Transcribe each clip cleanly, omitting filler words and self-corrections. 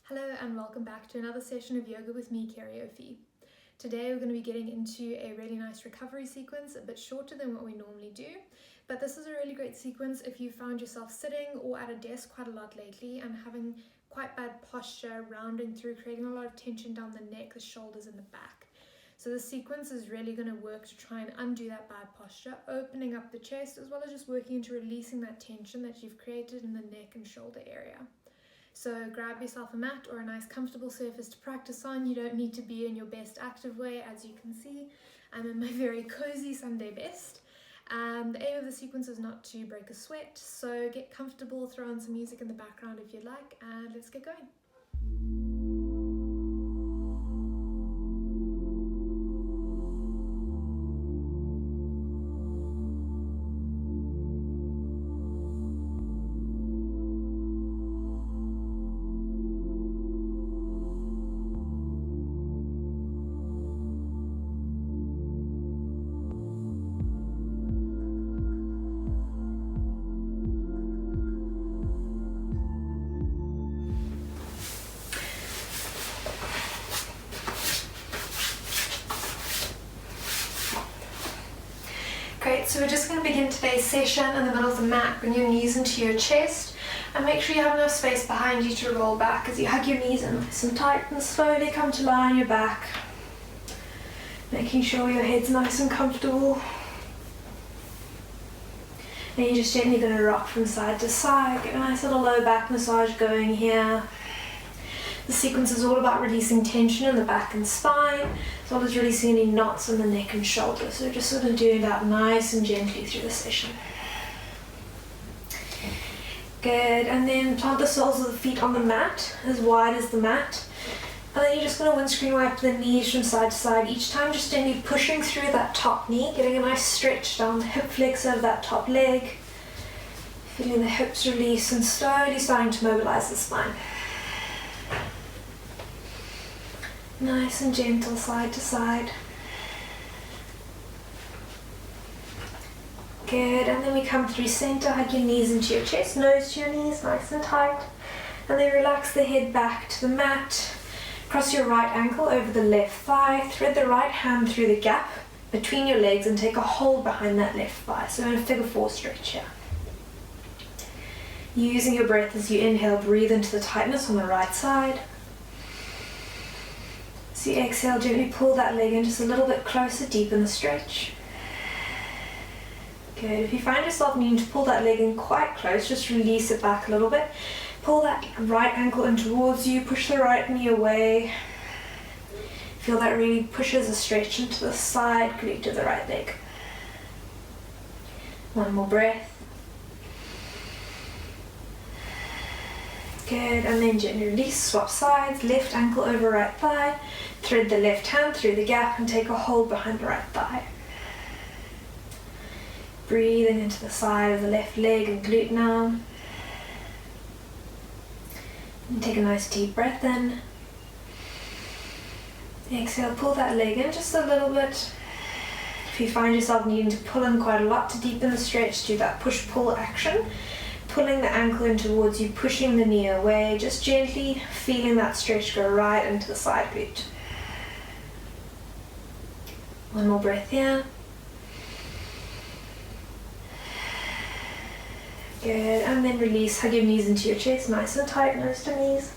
Hello and welcome back to another session of yoga with me, Karaoke. Today we're going to be getting into a really nice recovery sequence, a bit shorter than what we normally do, but this is a really great sequence if you found yourself sitting or at a desk quite a lot lately and having quite bad posture, rounding through, creating a lot of tension down the neck, the shoulders and the back. So this sequence is really going to work to try and undo that bad posture, opening up the chest as well as just working into releasing that tension that you've created in the neck and shoulder area. So grab yourself a mat or a nice comfortable surface to practice on. You don't need to be in your best active way. As you can see, I'm in my very cozy Sunday best. The aim of the sequence is not to break a sweat, so get comfortable, throw on some music in the background if you'd like, and let's get going. Great, so we're just going to begin today's session in the middle of the mat. Bring your knees into your chest and make sure you have enough space behind you to roll back as you hug your knees in nice and tight and slowly come to lie on your back. Making sure your head's nice and comfortable. And you're just gently going to rock from side to side. Get a nice little low back massage going here. The sequence is all about releasing tension in the back and spine, as well as releasing any knots in the neck and shoulders. So just sort of doing that nice and gently through the session. Good, and then plant the soles of the feet on the mat, as wide as the mat. And then you're just going to windscreen wipe the knees from side to side, each time just gently pushing through that top knee, getting a nice stretch down the hip flexor of that top leg. Feeling the hips release and slowly starting to mobilize the spine. Nice and gentle side to side. Good, and then we come through center, hug your knees into your chest, nose to your knees, nice and tight. And then relax the head back to the mat. Cross your right ankle over the left thigh, thread the right hand through the gap between your legs and take a hold behind that left thigh. So in a figure four stretch here. Using your breath as you inhale, breathe into the tightness on the right side. So you exhale, gently pull that leg in just a little bit closer, deepen the stretch. Good, if you find yourself needing to pull that leg in quite close, just release it back a little bit. Pull that right ankle in towards you, push the right knee away. Feel that really pushes a stretch into the side, glute to the right leg. One more breath. Good, and then gently release, swap sides, left ankle over right thigh, thread the left hand through the gap and take a hold behind the right thigh. Breathing into the side of the left leg and glute now. And take a nice deep breath in. Exhale, pull that leg in just a little bit. If you find yourself needing to pull in quite a lot to deepen the stretch, do that push-pull action. Pulling the ankle in towards you, pushing the knee away, just gently feeling that stretch go right into the side glute. One more breath here. Good, and then release, hug your knees into your chest, nice and tight, nose to knees.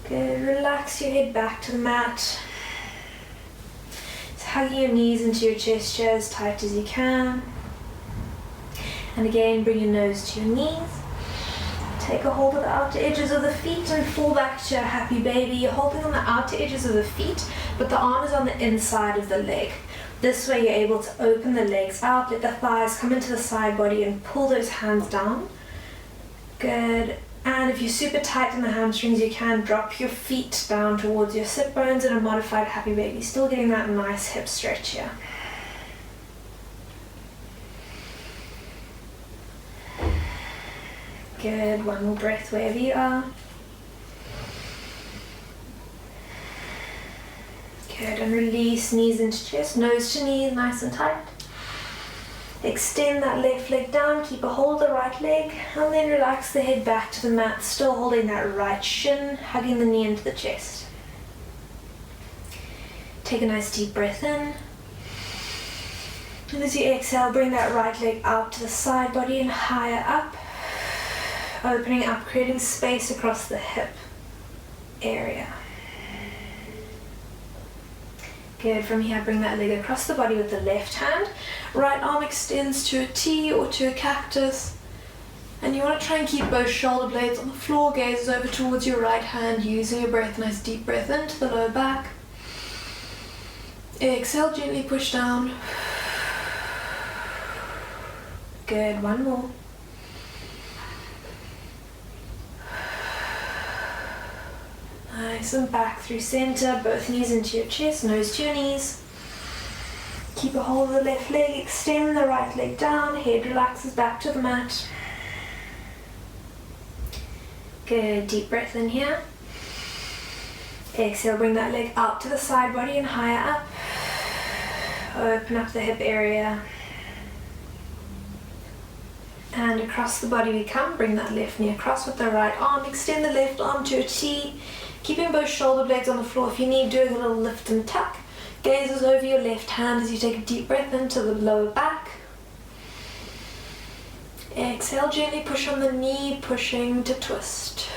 Good, relax your head back to the mat. So hugging your knees into your chest here as tight as you can. And again, bring your nose to your knees. Take a hold of the outer edges of the feet and fall back to a happy baby. You're holding on the outer edges of the feet, but the arm is on the inside of the leg. This way you're able to open the legs out, let the thighs come into the side body and pull those hands down. Good. And if you're super tight in the hamstrings, you can drop your feet down towards your sit bones in a modified happy baby. Still getting that nice hip stretch here. Good, one more breath wherever you are. Good, and release, knees into chest, nose to knees, nice and tight. Extend that left leg down, keep a hold of the right leg, and then relax the head back to the mat, still holding that right shin, hugging the knee into the chest. Take a nice deep breath in. And as you exhale, bring that right leg out to the side body and higher up, opening up, creating space across the hip area. Good. From here, bring that leg across the body with the left hand. Right arm extends to a T or to a cactus. And you want to try and keep both shoulder blades on the floor, gaze over towards your right hand, using your breath. Nice deep breath into the lower back. Exhale, gently push down. Good. One more. Nice, and back through center, both knees into your chest, nose to your knees. Keep a hold of the left leg, extend the right leg down, head relaxes back to the mat. Good, deep breath in here. Exhale, bring that leg out to the side body and higher up. Open up the hip area. And across the body we come, bring that left knee across with the right arm, extend the left arm to a T. Keeping both shoulder blades on the floor. If you need, doing a little lift and tuck. Gazes over your left hand as you take a deep breath into the lower back. Exhale, gently push on the knee, pushing to twist.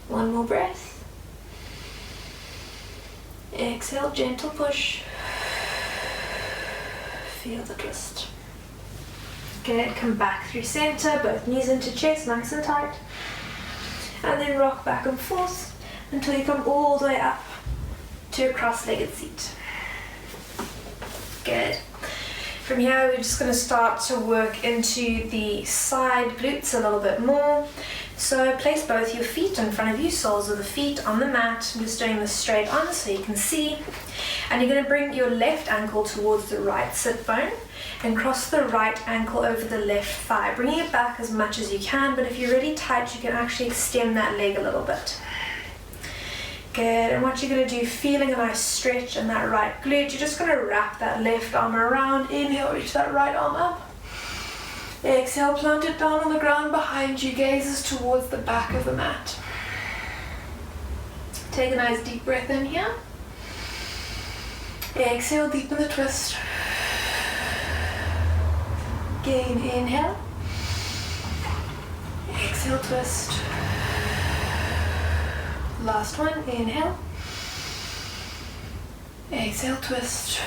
One more breath. Exhale, gentle push. Feel the twist. Good, come back through center, both knees into chest, nice and tight. And then rock back and forth until you come all the way up to a cross-legged seat. Good. From here, we're just going to start to work into the side glutes a little bit more. So place both your feet in front of you, soles of the feet on the mat. I'm just doing this straight on so you can see. And you're going to bring your left ankle towards the right sit bone and cross the right ankle over the left thigh, bringing it back as much as you can, but if you're really tight, you can actually extend that leg a little bit. Good, and what you're going to do, feeling a nice stretch in that right glute, you're just going to wrap that left arm around, inhale, reach that right arm up. Exhale, plant it down on the ground behind you, gazes towards the back of the mat. Take a nice deep breath in here. Exhale, deepen the twist. Again, inhale. Exhale, twist. Last one, inhale. Exhale, twist.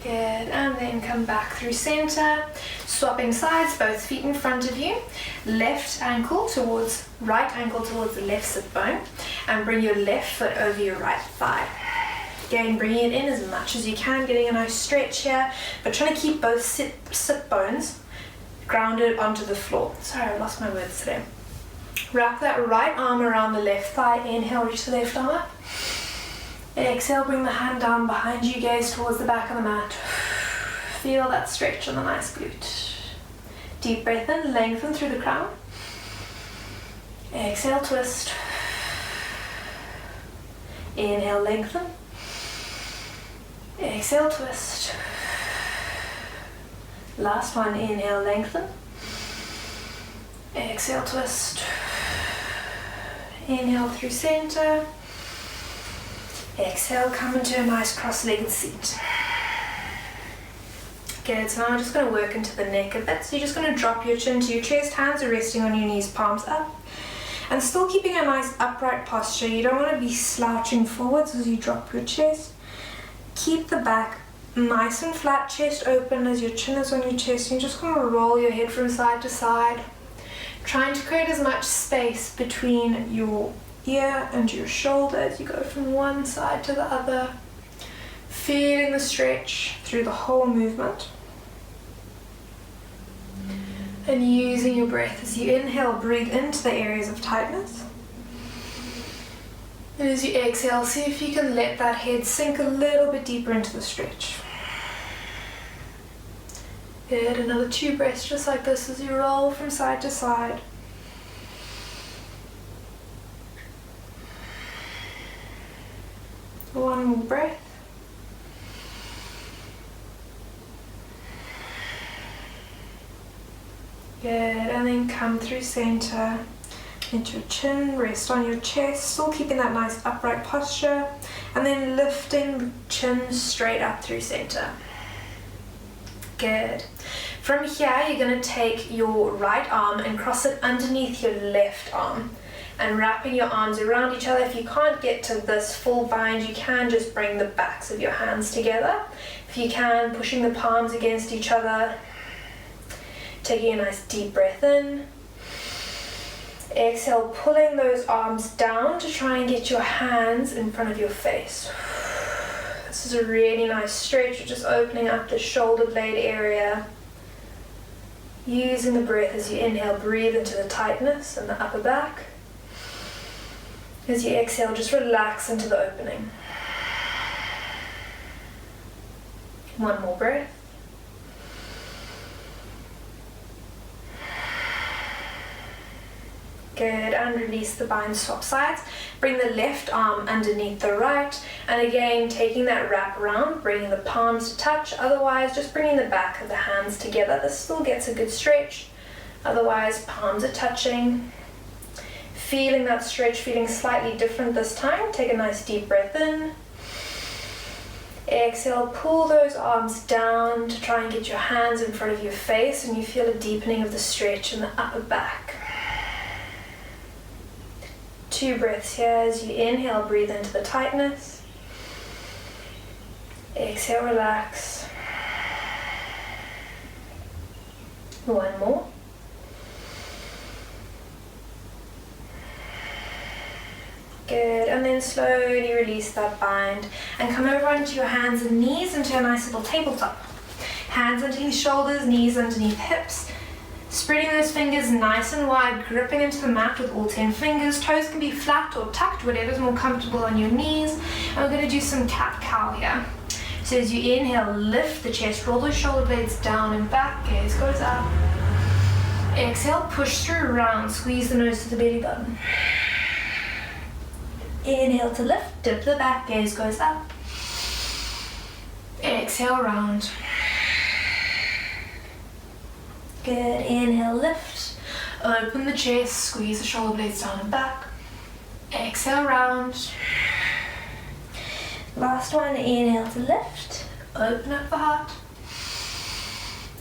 Good, and then come back through center. Swapping sides, both feet in front of you. Left ankle towards, right ankle towards the left sit bone. And bring your left foot over your right thigh. Again, bringing it in as much as you can, getting a nice stretch here, but trying to keep both sit bones grounded onto the floor. Sorry, I lost my words today. Wrap that right arm around the left thigh. Inhale, reach the left arm up. Exhale, bring the hand down behind you, gaze towards the back of the mat. Feel that stretch on the nice glute. Deep breath in, lengthen through the crown. Exhale, twist. Inhale, lengthen. Exhale, twist. Last one, inhale, lengthen. Exhale, twist. Inhale through center. Exhale, come into a nice cross-legged seat. Good, so now I'm just going to work into the neck a bit. So you're just going to drop your chin to your chest, hands are resting on your knees, palms up. And still keeping a nice upright posture. You don't want to be slouching forwards as you drop your chest. Keep the back nice and flat, chest open as your chin is on your chest. You're just going to roll your head from side to side, trying to create as much space between your ear and your shoulder as you go from one side to the other. Feeling the stretch through the whole movement. And using your breath as you inhale, breathe into the areas of tightness. And as you exhale, see if you can let that head sink a little bit deeper into the stretch. Good, another 2 breaths just like this as you roll from side to side. One more breath. Good, and then come through center. Let your chin rest on your chest, still keeping that nice upright posture, and then lifting the chin straight up through center. Good. From here, you're going to take your right arm and cross it underneath your left arm, and wrapping your arms around each other. If you can't get to this full bind, you can just bring the backs of your hands together. If you can, pushing the palms against each other, taking a nice deep breath in. Exhale, pulling those arms down to try and get your hands in front of your face. This is a really nice stretch, just opening up the shoulder blade area. Using the breath as you inhale, breathe into the tightness in the upper back. As you exhale, just relax into the opening. One more breath. Good, and release the bind, swap sides. Bring the left arm underneath the right, and again, taking that wrap around, bringing the palms to touch. Otherwise, just bringing the back of the hands together. This still gets a good stretch. Otherwise, palms are touching. Feeling that stretch, feeling slightly different this time. Take a nice deep breath in. Exhale, pull those arms down to try and get your hands in front of your face, and you feel a deepening of the stretch in the upper back. 2 breaths here as you inhale, breathe into the tightness. Exhale, relax. 1 more. Good, and then slowly release that bind and come over onto your hands and knees into a nice little tabletop. Hands underneath shoulders, knees underneath hips. Spreading those fingers nice and wide, gripping into the mat with all 10 fingers. Toes can be flat or tucked, whatever's more comfortable on your knees. And we're going to do some cat-cow here. So as you inhale, lift the chest, roll those shoulder blades down and back, gaze goes up. Exhale, push through round, squeeze the nose to the belly button. Inhale to lift, dip the back, gaze goes up. Exhale, round. Good, inhale, lift, open the chest, squeeze the shoulder blades down and back. Exhale, round. Last one, inhale to lift, open up the heart.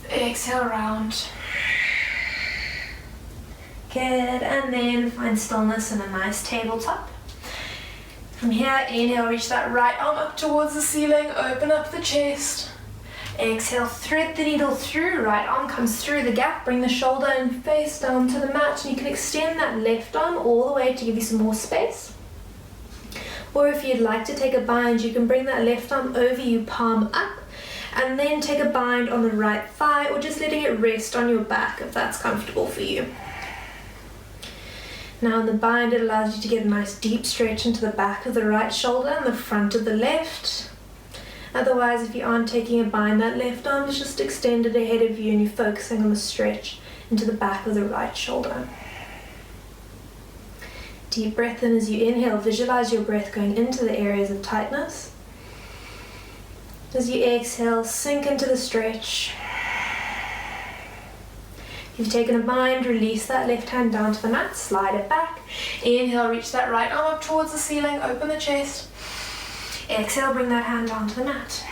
Exhale, round. Good, and then find stillness in a nice tabletop. From here, inhale, reach that right arm up towards the ceiling, open up the chest. Exhale, thread the needle through, right arm comes through the gap, bring the shoulder and face down to the mat, and you can extend that left arm all the way to give you some more space. Or if you'd like to take a bind, you can bring that left arm over you, palm up, and then take a bind on the right thigh, or just letting it rest on your back if that's comfortable for you. Now in the bind, it allows you to get a nice deep stretch into the back of the right shoulder and the front of the left. Otherwise, if you aren't taking a bind, that left arm is just extended ahead of you and you're focusing on the stretch into the back of the right shoulder. Deep breath in as you inhale, visualize your breath going into the areas of tightness. As you exhale, sink into the stretch. If you've taken a bind, release that left hand down to the mat, slide it back. Inhale, reach that right arm up towards the ceiling, open the chest. Exhale, bring that hand down to the mat.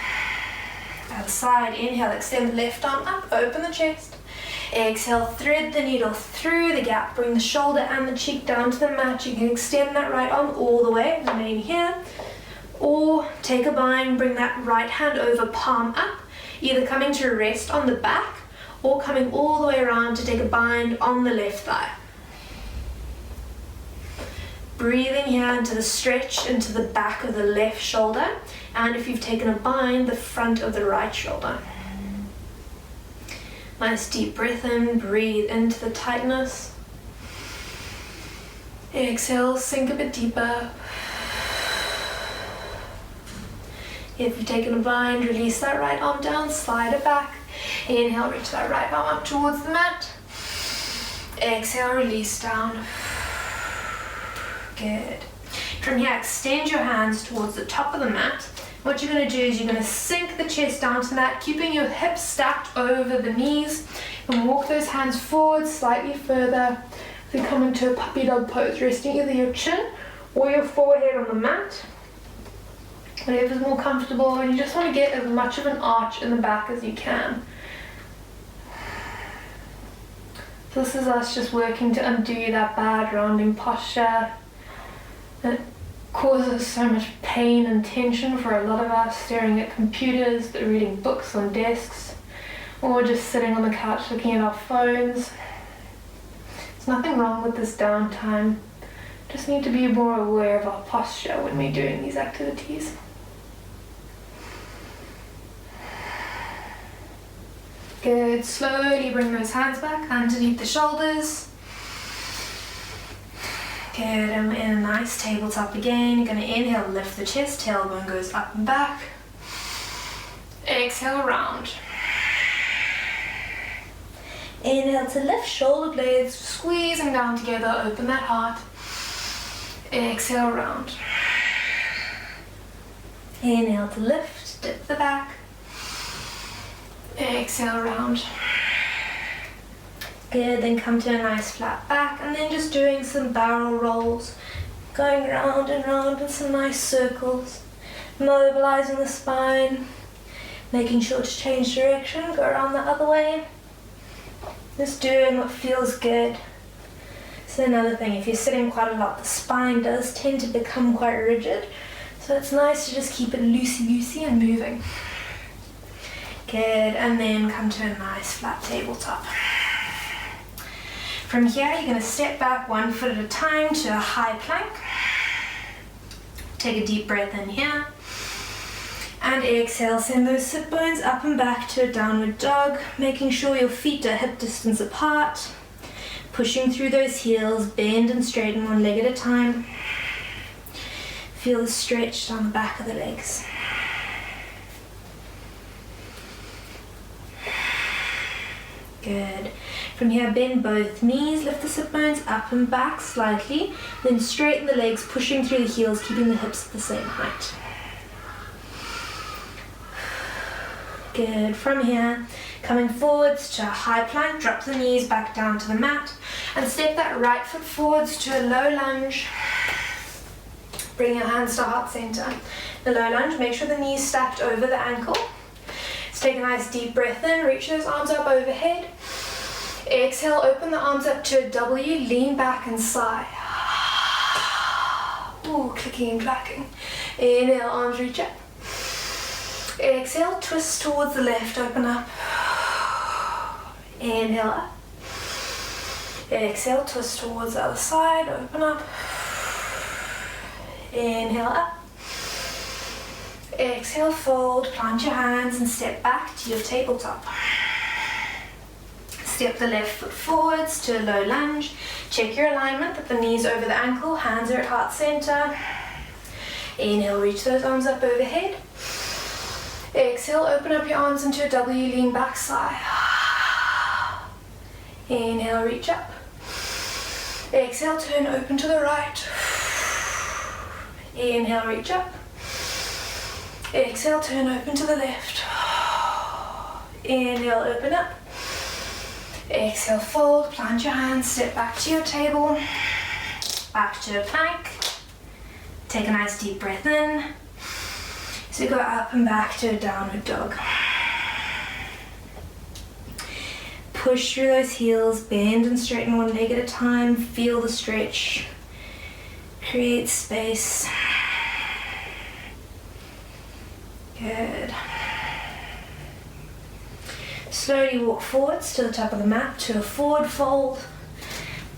Other side, inhale, extend the left arm up, open the chest. Exhale, thread the needle through the gap, bring the shoulder and the cheek down to the mat. You can extend that right arm all the way, remain here. Or take a bind, bring that right hand over, palm up, either coming to rest on the back or coming all the way around to take a bind on the left thigh. Breathing here into the stretch into the back of the left shoulder, and if you've taken a bind, the front of the right shoulder. Nice deep breath in, breathe into the tightness. Exhale, sink a bit deeper. If you've taken a bind, release that right arm down, slide it back. Inhale, reach that right arm up towards the mat. Exhale, release down. Good. From here, extend your hands towards the top of the mat. What you're going to do is you're going to sink the chest down to the mat, keeping your hips stacked over the knees, and walk those hands forward slightly further. So come into a puppy dog pose, resting either your chin or your forehead on the mat, whatever's more comfortable, and you just want to get as much of an arch in the back as you can. So this is us just working to undo that bad rounding posture that causes so much pain and tension for a lot of us, staring at computers, reading books on desks, or just sitting on the couch looking at our phones. There's nothing wrong with this downtime. Just need to be more aware of our posture when we're doing these activities. Good. Slowly bring those hands back underneath the shoulders. Good. And we're in a nice tabletop again. You're going to inhale, lift the chest, tailbone goes up and back. Exhale, round. Inhale to lift, shoulder blades squeezing down together, open that heart. Exhale, round. Inhale to lift, dip the back. Exhale, round. Good, then come to a nice flat back, and then just doing some barrel rolls, going round and round in some nice circles, mobilizing the spine, making sure to change direction, go around the other way. Just doing what feels good. So another thing, if you're sitting quite a lot, the spine does tend to become quite rigid, so it's nice to just keep it loosey-goosey and moving. Good, and then come to a nice flat tabletop. From here, you're going to step back 1 foot at a time to a high plank. Take a deep breath in here. And exhale, send those sit bones up and back to a downward dog, making sure your feet are hip distance apart. Pushing through those heels, bend and straighten 1 leg at a time. Feel the stretch down the back of the legs. Good. From here, bend both knees, lift the sit bones up and back slightly, then straighten the legs, pushing through the heels, keeping the hips at the same height. Good. From here, coming forwards to a high plank, drop the knees back down to the mat, and step that right foot forwards to a low lunge. Bring your hands to heart center. The low lunge, make sure the knees stacked over the ankle. Let's take a nice deep breath in, reach those arms up overhead. Exhale, open the arms up to a W, lean back and sigh. Ooh, clicking and clacking. Inhale, arms reach up. Exhale, twist towards the left, open up. Inhale up. Exhale, twist towards the other side, open up. Inhale up. Exhale, fold, plant your hands and step back to your tabletop. Step the left foot forwards to a low lunge. Check your alignment, put the knees over the ankle, hands are at heart center. Inhale, reach those arms up overhead. Exhale, open up your arms into a W, lean back, sigh. Inhale, reach up. Exhale, turn open to the right. Inhale, reach up. Exhale, turn open to the left. Inhale, open up. Exhale, fold, plant your hands, step back to your table, back to a plank. Take a nice deep breath in. So go up and back to a downward dog. Push through those heels, bend and straighten 1 leg at a time, feel the stretch, create space. Good. Slowly walk forwards to the top of the mat to a forward fold.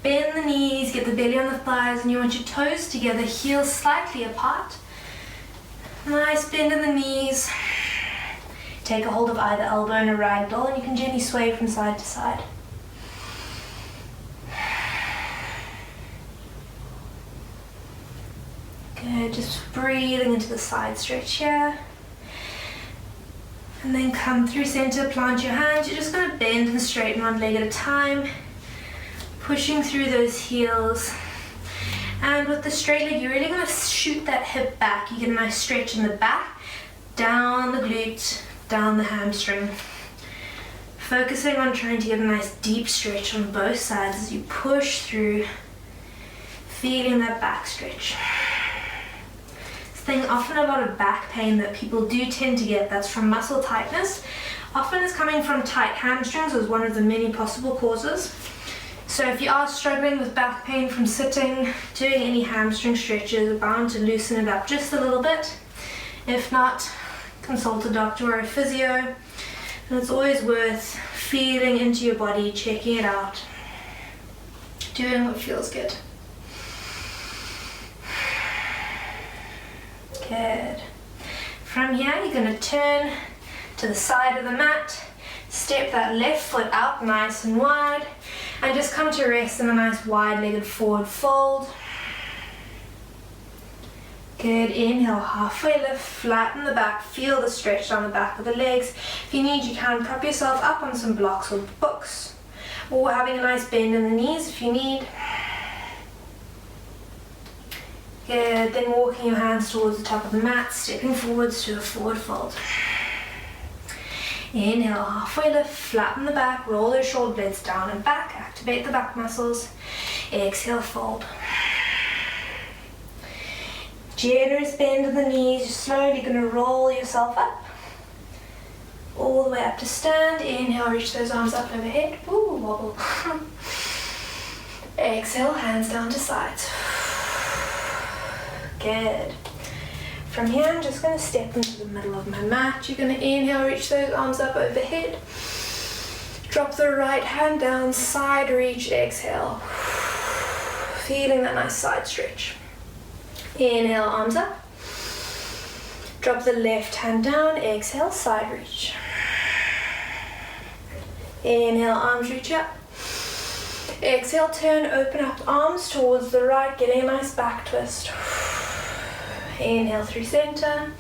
Bend the knees, get the belly on the thighs, and you want your toes together, heels slightly apart. Nice bend in the knees. Take a hold of either elbow in a ragdoll, and you can gently sway from side to side. Good, just breathing into the side stretch here. And then come through center, plant your hands. You're just going to bend and straighten 1 leg at a time. Pushing through those heels. And with the straight leg, you're really going to shoot that hip back. You get a nice stretch in the back. down the glute, down the hamstring. Focusing on trying to get a nice deep stretch on both sides as you push through, feeling that back stretch. This thing, often a lot of back pain that people do tend to get, that's from muscle tightness, often is coming from tight hamstrings as one of the many possible causes. So if you are struggling with back pain from sitting, doing any hamstring stretches are bound to loosen it up just a little bit. If not, consult a doctor or a physio. And it's always worth feeling into your body, checking it out, doing what feels good. Good. From here, you're going to turn to the side of the mat, step that left foot out nice and wide, and just come to rest in a nice wide-legged forward fold. Good, inhale, halfway lift, flatten the back, feel the stretch down the back of the legs. If you need, you can prop yourself up on some blocks or books, or having a nice bend in the knees if you need. Good, then walking your hands towards the top of the mat, stepping forwards to a forward fold. Inhale, halfway lift, flatten the back, roll those shoulder blades down and back, activate the back muscles. Exhale, fold. Generous bend in the knees, you're slowly going to roll yourself up, all the way up to stand. Inhale, reach those arms up overhead. Ooh, wobble. Exhale, hands down to sides. Good. From here, I'm just going to step into the middle of my mat. You're going to inhale, reach those arms up overhead. Drop the right hand down, side reach, exhale. Feeling that nice side stretch. Inhale, arms up. Drop the left hand down, exhale, side reach. Inhale, arms reach up. Exhale, turn, open up arms towards the right, getting a nice back twist. Inhale through center.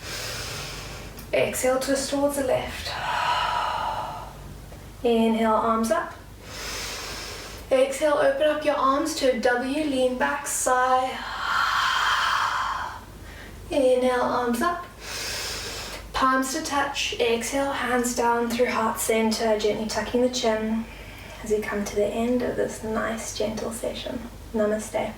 Exhale, twist towards the left. Inhale, arms up. Exhale, open up your arms to a W, lean back, sigh. Inhale, arms up. Palms to touch. Exhale, hands down through heart center, gently tucking the chin as you come to the end of this nice, gentle session. Namaste.